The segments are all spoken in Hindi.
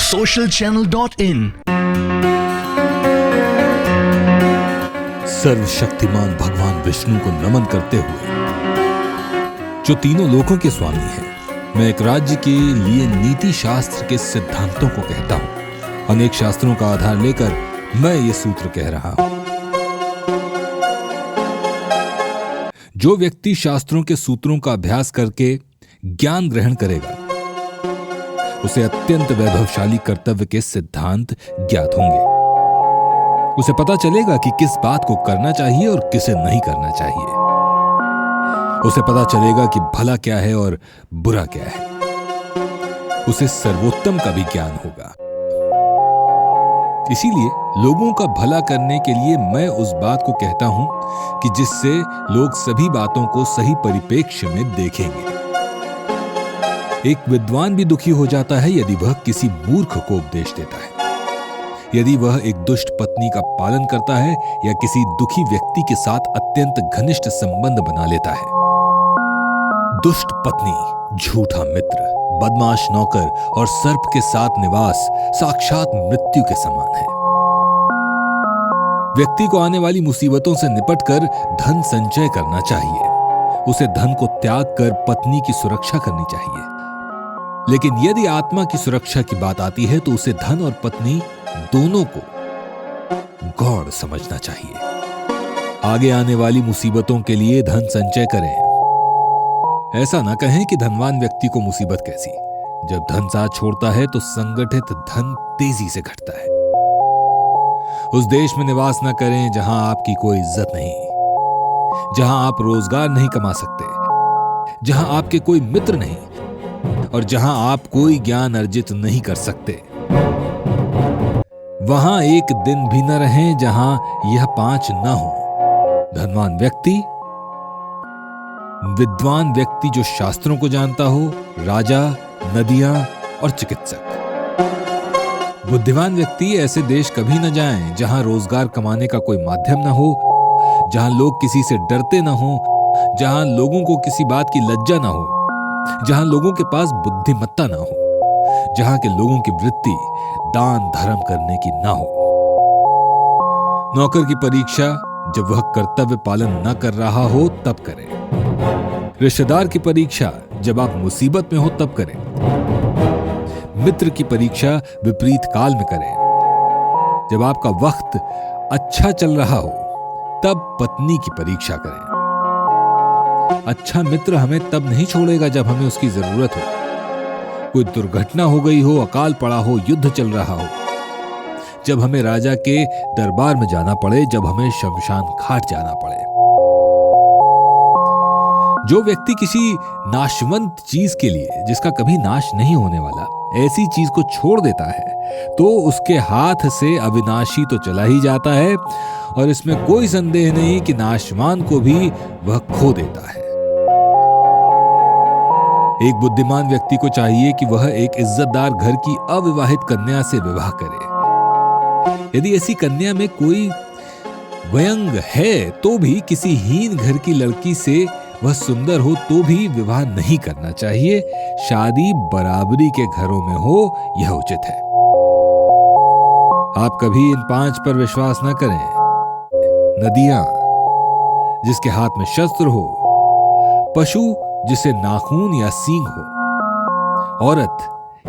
socialchannel.in। सर्वशक्तिमान भगवान विष्णु को नमन करते हुए, जो तीनों लोकों के स्वामी हैं, मैं एक राज्य के लिए नीति शास्त्र के सिद्धांतों को कहता हूं। अनेक शास्त्रों का आधार लेकर मैं ये सूत्र कह रहा हूं। जो व्यक्ति शास्त्रों के सूत्रों का अभ्यास करके ज्ञान ग्रहण करेगा, उसे अत्यंत वैभवशाली कर्तव्य के सिद्धांत ज्ञात होंगे। उसे पता चलेगा कि किस बात को करना चाहिए और किसे नहीं करना चाहिए। उसे पता चलेगा कि भला क्या है और बुरा क्या है। उसे सर्वोत्तम का भी ज्ञान होगा। इसीलिए लोगों का भला करने के लिए मैं उस बात को कहता हूं कि जिससे लोग सभी बातों को सही परिप्रेक्ष्य में देखेंगे। एक विद्वान भी दुखी हो जाता है यदि वह किसी मूर्ख को उपदेश देता है, यदि वह एक दुष्ट पत्नी का पालन करता है या किसी दुखी व्यक्ति के साथ अत्यंत घनिष्ठ संबंध बना लेता है। दुष्ट पत्नी, झूठा मित्र, बदमाश नौकर और सर्प के साथ निवास साक्षात मृत्यु के समान है। व्यक्ति को आने वाली मुसीबतों से निपटकर धन संचय करना चाहिए। उसे धन को त्याग कर पत्नी की सुरक्षा करनी चाहिए। लेकिन यदि आत्मा की सुरक्षा की बात आती है तो उसे धन और पत्नी दोनों को गौड़ समझना चाहिए। आगे आने वाली मुसीबतों के लिए धन संचय करें। ऐसा ना कहें कि धनवान व्यक्ति को मुसीबत कैसी। जब धन साथ छोड़ता है तो संगठित धन तेजी से घटता है। उस देश में निवास न करें जहां आपकी कोई इज्जत नहीं, जहां आप रोजगार नहीं कमा सकते, जहां आपके कोई मित्र नहीं और जहां आप कोई ज्ञान अर्जित नहीं कर सकते। वहां एक दिन भी न रहें जहां यह 5 न हो। धनवान व्यक्ति, विद्वान व्यक्ति जो शास्त्रों को जानता हो, राजा, नदियां और चिकित्सक। बुद्धिमान व्यक्ति ऐसे देश कभी न जाएं जहां रोजगार कमाने का कोई माध्यम न हो, जहां लोग किसी से डरते न हो, जहां लोगों को किसी बात की लज्जा न हो, जहां लोगों के पास बुद्धिमत्ता न हो, जहां के लोगों की वृत्ति दान धर्म करने की ना हो। नौकर की परीक्षा जब वह कर्तव्य पालन न कर रहा हो तब करें। रिश्तेदार की परीक्षा जब आप मुसीबत में हो तब करें। मित्र की परीक्षा विपरीत काल में करें। जब आपका वक्त अच्छा चल रहा हो तब पत्नी की परीक्षा करें। अच्छा मित्र हमें तब नहीं छोड़ेगा जब हमें उसकी जरूरत हो। कोई दुर्घटना हो गई हो, अकाल पड़ा हो, युद्ध चल रहा हो, जब हमें राजा के दरबार में जाना पड़े, जब हमें शमशान घाट जाना पड़े। जो व्यक्ति किसी नाशवंत चीज के लिए, जिसका कभी नाश नहीं होने वाला, ऐसी चीज को छोड़ देता है तो उसके हाथ से अविनाशी तो चला ही जाता है और इसमें कोई संदेह नहीं कि नाशवान को भी वह खो देता है। एक बुद्धिमान व्यक्ति को चाहिए कि वह एक इज्जतदार घर की अविवाहित कन्या से विवाह करे। यदि ऐसी कन्या में कोई व्यंग है तो भी किसी हीन घर की लड़की से वह सुंदर हो तो भी विवाह नहीं करना चाहिए। शादी बराबरी के घरों में हो, यह उचित है। आप कभी इन 5 पर विश्वास न करें। नदियां जिसके हाथ में शस्त्र हो, पशु जिसे नाखून या सींग हो, औरत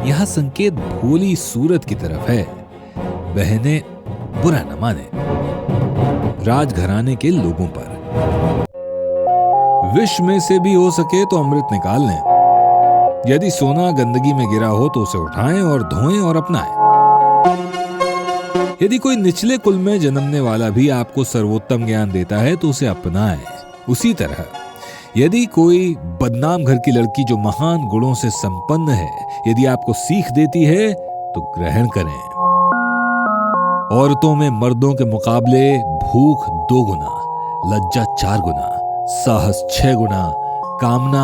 यहां संकेत भोली सूरत की तरफ है। बहनें बुरा न माने। राजघराने के लोगों पर विष में से भी हो सके तो अमृत निकाल लें। यदि सोना गंदगी में गिरा हो तो उसे उठाएं और धोएं और अपनाएं। यदि कोई निचले कुल में जन्मने वाला भी आपको सर्वोत्तम ज्ञान देता है तो उसे अपनाएं। उसी तरह यदि कोई बदनाम घर की लड़की जो महान गुणों से संपन्न है, यदि आपको सीख देती है तो ग्रहण करें। औरतों में मर्दों के मुकाबले भूख 2 गुना, लज्जा 4 गुना, साहस 6 गुना, कामना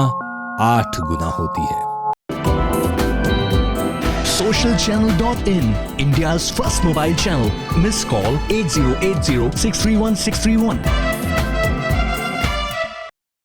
8 गुना होती है। socialchannel.in, India's first mobile channel. Miss call 8080 631 631.